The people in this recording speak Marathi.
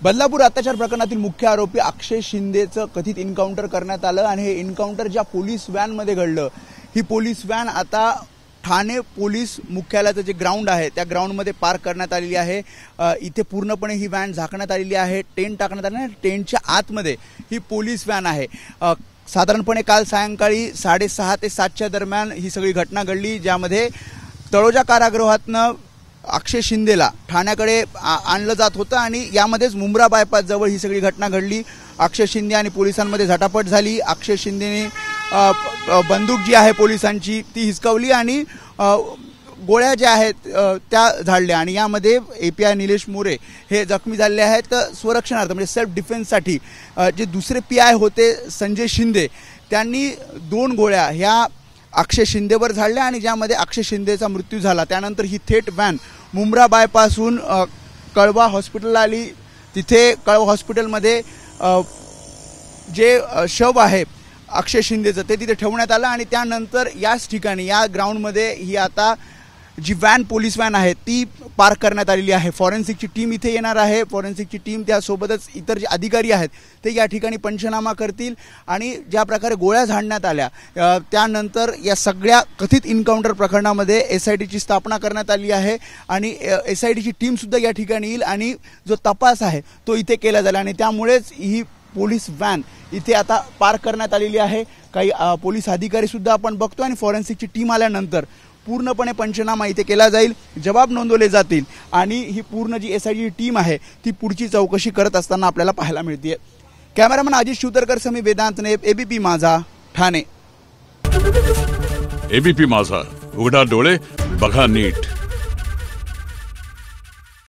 बदलापूर अत्याचार प्रकरणातील मुख्य आरोपी अक्षय शिंदेचं कथित एन्काउंटर करण्यात आलं आणि हे एन्काउंटर ज्या पोलीस व्हॅनमध्ये घडलं, ही पोलीस व्हॅन आता ठाणे पोलीस मुख्यालयाचं जे ग्राउंड आहे त्या ग्राउंडमध्ये पार्क करण्यात आलेली आहे। इथे पूर्णपणे ही व्हॅन झाकण्यात आलेली आहे, टेंट टाकण्यात आले आहे। टेंटच्या आतमध्ये ही पोलीस व्हॅन आहे। साधारणपणे काल सायंकाळी 6:30 ते 7च्या दरम्यान ही सगळी घटना घडली, ज्यामध्ये तळोजा कारागृहातनं अक्षय शिंदेला ठाण्याकडे आणलं जात होतं आणि यामध्येच मुंब्रा बायपास जवळ ही सगळी घटना घडली। अक्षय शिंदे आणि पोलिसांमध्ये झटापट झाली। अक्षय शिंदेने बंदूक जी आहे पोलिसांची ती हिसकावली आणि गोळ्या ज्या आहेत त्या झाडल्या आणि यामध्ये API निलेश मोरे हे जखमी झालेले आहेत। स्वरक्षणार्थ म्हणजे सेल्फ डिफेन्ससाठी जे दुसरे PI होते संजय शिंदे, त्यांनी 2 गोळ्या ह्या अक्षय शिंदेवर झाडल्या आणि ज्यामध्ये अक्षय शिंदेचा मृत्यू झाला। त्यानंतर ही थेट व्हॅन मुंब्रा बायपासून कळवा हॉस्पिटलला आली। तिथे कळवा हॉस्पिटलमध्ये जे शव आहे अक्षय शिंदेचं ते तिथे ठेवण्यात आलं आणि त्यानंतर याच ठिकाणी या ग्राउंडमध्ये ही आता जी व्हॅन पोलीस व्हॅन आहे ती पार्क करण्यात आलेली आहे। फॉरेन्सिकची टीम इथे येणार आहे। फॉरेन्सिकची टीम त्यासोबतच इतर जे अधिकारी आहेत ते या ठिकाणी पंचनामा करतील आणि ज्या प्रकारे गोळ्या झाडण्यात आल्या त्यानंतर या सगळ्या कथित एन्काउंटर प्रकरणामध्ये SITची स्थापना करण्यात आली आहे आणि SITची टीमसुद्धा या ठिकाणी येईल आणि जो तपास आहे तो इथे केला जाईल आणि त्यामुळेच ही पोलीस व्हॅन इथे आता पार्क करण्यात आलेली आहे। काही पोलीस अधिकारी सुद्धा आपण बघतो आणि फॉरेन्सिकची टीम आल्यानंतर पूर्णपणे पंचनामा इथे केला जाईल, जबाब नोंदवले जातील आणि ही पूर्ण जी SITची टीम आहे ती पुढची चौकशी करत असताना आपल्याला पाहायला मिळते। कॅमेरामन अजित शिवतरकर समी वेदांत नेप, ABP माझा, ठाणे। ABP माझा, उघडा डोळे बघा नीट।